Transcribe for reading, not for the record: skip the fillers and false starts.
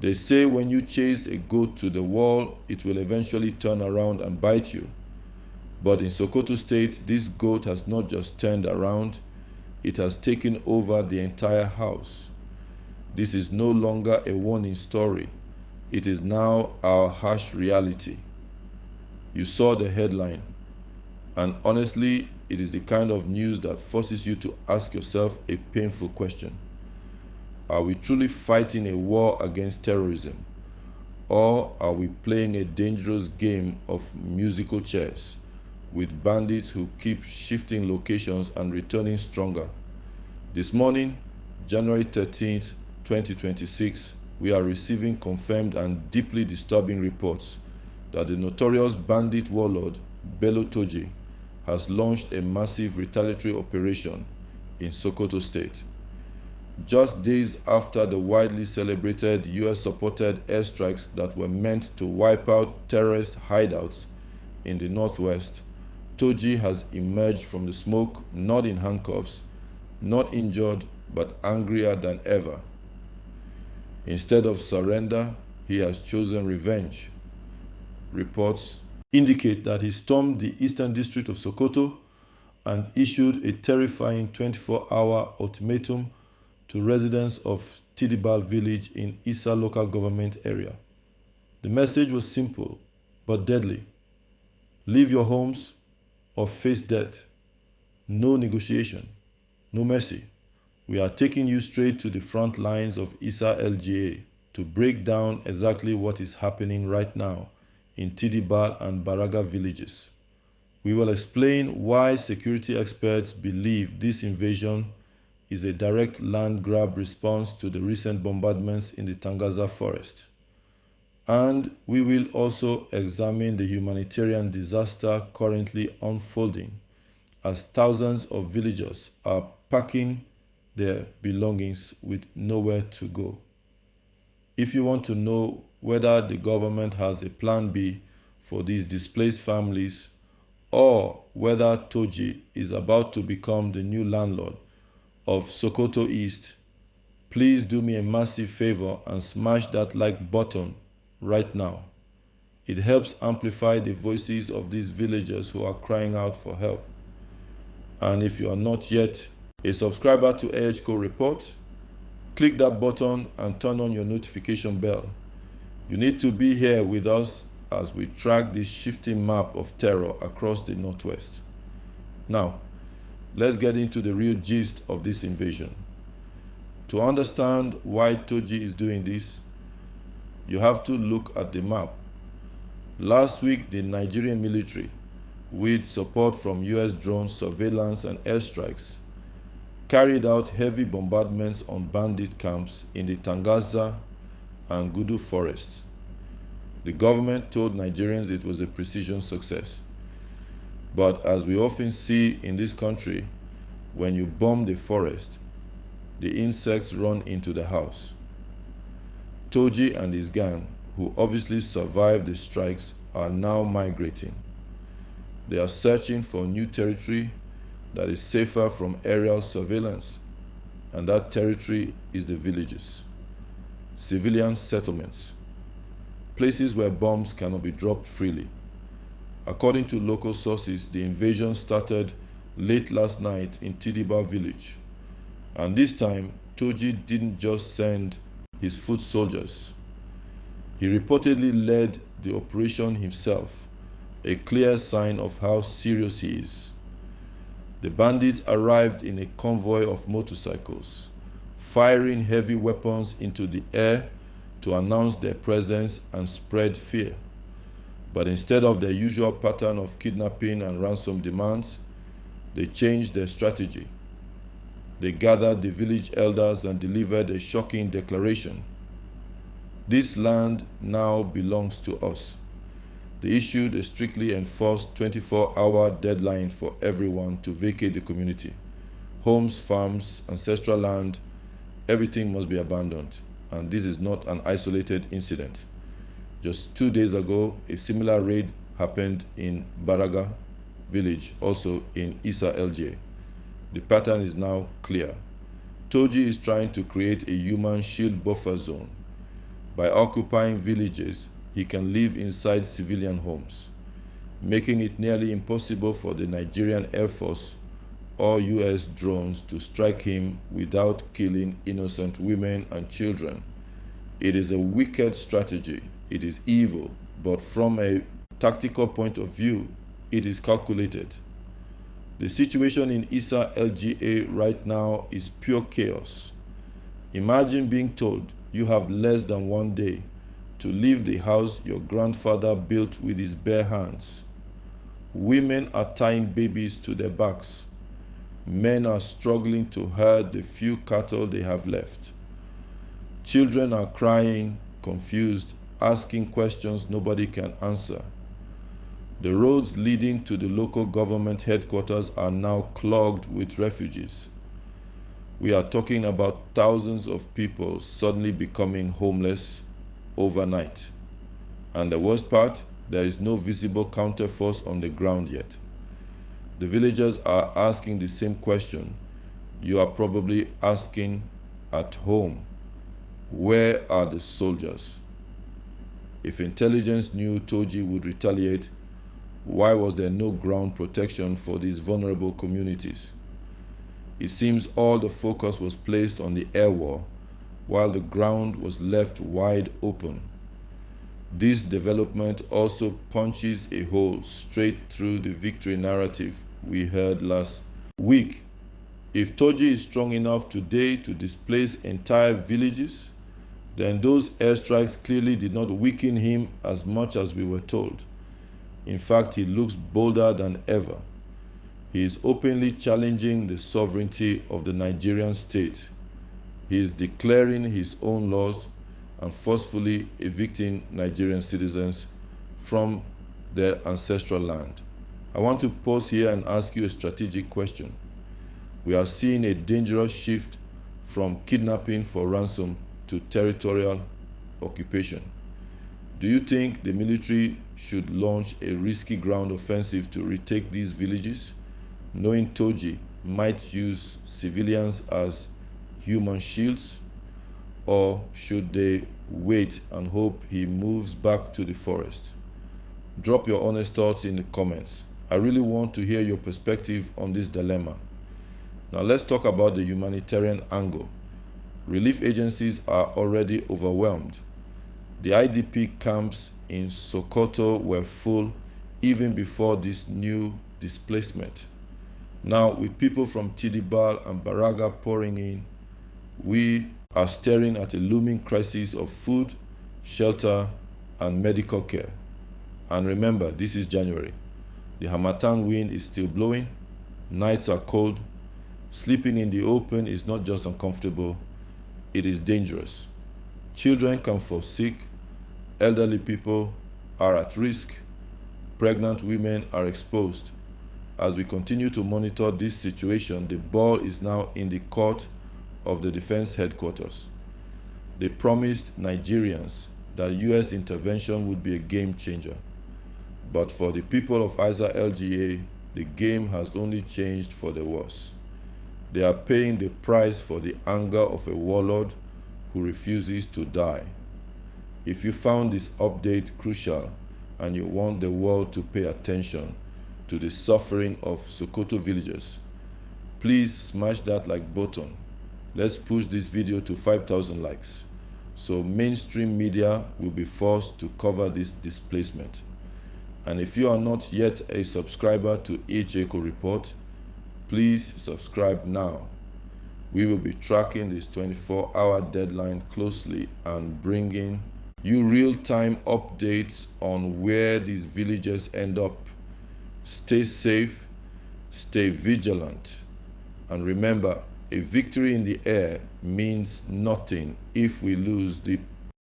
They say when you chase a goat to the wall, it will eventually turn around and bite you. But in Sokoto State, this goat has not just turned around, it has taken over the entire house. This is no longer a warning story. It is now our harsh reality. You saw the headline, and honestly, it is the kind of news that forces you to ask yourself a painful question. Are we truly fighting a war against terrorism? Or are we playing a dangerous game of musical chairs with bandits who keep shifting locations and returning stronger? This morning, January 13th, 2026, we are receiving confirmed and deeply disturbing reports that the notorious bandit warlord Bello Turji has launched a massive retaliatory operation in Sokoto State. Just days after the widely celebrated US-supported airstrikes that were meant to wipe out terrorist hideouts in the northwest, Turji has emerged from the smoke not in handcuffs, not injured, but angrier than ever. Instead of surrender, he has chosen revenge. Reports indicate that he stormed the eastern district of Sokoto and issued a terrifying 24-hour ultimatum to residents of Tidibal village in Isa local government area. The message was simple but deadly. Leave your homes or face death. No negotiation, no mercy. We are taking you straight to the front lines of Isa LGA to break down exactly what is happening right now in Tidibal and Baraga villages. We will explain why security experts believe this invasion is a direct land grab response to the recent bombardments in the Tangaza forest. And we will also examine the humanitarian disaster currently unfolding as thousands of villagers are packing their belongings with nowhere to go. If you want to know whether the government has a plan B for these displaced families or whether Turji is about to become the new landlord of Sokoto East, please do me a massive favor and smash that like button right now. It helps amplify the voices of these villagers who are crying out for help. And if you are not yet a subscriber to Ehco Report, click that button and turn on your notification bell. You need to be here with us as we track this shifting map of terror across the Northwest. Now, let's get into the real gist of this invasion. To understand why Turji is doing this, you have to look at the map. Last week, the Nigerian military, with support from US drones, surveillance, and airstrikes, carried out heavy bombardments on bandit camps in the Tangaza and Gudu forests. The government told Nigerians it was a precision success. But as we often see in this country, when you bomb the forest, the insects run into the house. Turji and his gang, who obviously survived the strikes, are now migrating. They are searching for new territory that is safer from aerial surveillance, and that territory is the villages, civilian settlements, places where bombs cannot be dropped freely. According to local sources, the invasion started late last night in Tidibal village, and this time Turji didn't just send his foot soldiers. He reportedly led the operation himself, a clear sign of how serious he is. The bandits arrived in a convoy of motorcycles, firing heavy weapons into the air to announce their presence and spread fear. But instead of their usual pattern of kidnapping and ransom demands, they changed their strategy. They gathered the village elders and delivered a shocking declaration. This land now belongs to us. They issued a strictly enforced 24-hour deadline for everyone to vacate the community. Homes, farms, ancestral land, everything must be abandoned. And this is not an isolated incident. Just 2 days ago, a similar raid happened in Baraga village, also in Isa LGA. The pattern is now clear. Turji is trying to create a human shield buffer zone. By occupying villages, he can live inside civilian homes, making it nearly impossible for the Nigerian Air Force or US drones to strike him without killing innocent women and children. It is a wicked strategy. It is evil, but from a tactical point of view, it is calculated. The situation in Isa LGA right now is pure chaos. Imagine being told you have less than 1 day to leave the house your grandfather built with his bare hands. Women are tying babies to their backs. Men are struggling to herd the few cattle they have left. Children are crying, confused, asking questions nobody can answer. The roads leading to the local government headquarters are now clogged with refugees. We are talking about thousands of people suddenly becoming homeless overnight. And the worst part, there is no visible counterforce on the ground yet. The villagers are asking the same question you are probably asking at home. Where are the soldiers? If intelligence knew Turji would retaliate, why was there no ground protection for these vulnerable communities? It seems all the focus was placed on the air war, while the ground was left wide open. This development also punches a hole straight through the victory narrative we heard last week. If Turji is strong enough today to displace entire villages, then those airstrikes clearly did not weaken him as much as we were told. In fact, he looks bolder than ever. He is openly challenging the sovereignty of the Nigerian state. He is declaring his own laws and forcefully evicting Nigerian citizens from their ancestral land. I want to pause here and ask you a strategic question. We are seeing a dangerous shift from kidnapping for ransom to territorial occupation. Do you think the military should launch a risky ground offensive to retake these villages, knowing Turji might use civilians as human shields? Or should they wait and hope he moves back to the forest? Drop your honest thoughts in the comments. I really want to hear your perspective on this dilemma. Now let's talk about the humanitarian angle. Relief agencies are already overwhelmed. The IDP camps in Sokoto were full even before this new displacement. Now, with people from Tidibal and Baraga pouring in, we are staring at a looming crisis of food, shelter, and medical care. And remember, this is January. The Harmattan wind is still blowing, nights are cold. Sleeping in the open is not just uncomfortable, it is dangerous. Children can fall sick, elderly people are at risk, pregnant women are exposed. As we continue to monitor this situation, the ball is now in the court of the defense headquarters. They promised Nigerians that US intervention would be a game changer. But for the people of Isa LGA, the game has only changed for the worse. They are paying the price for the anger of a warlord who refuses to die. If you found this update crucial and you want the world to pay attention to the suffering of Sokoto villagers, please smash that like button. Let's push this video to 5,000 likes so mainstream media will be forced to cover this displacement. And if you are not yet a subscriber to Ehco Report, please subscribe now. We will be tracking this 24-hour deadline closely and bringing you real-time updates on where these villagers end up. Stay safe, stay vigilant, and remember, a victory in the air means nothing if we lose the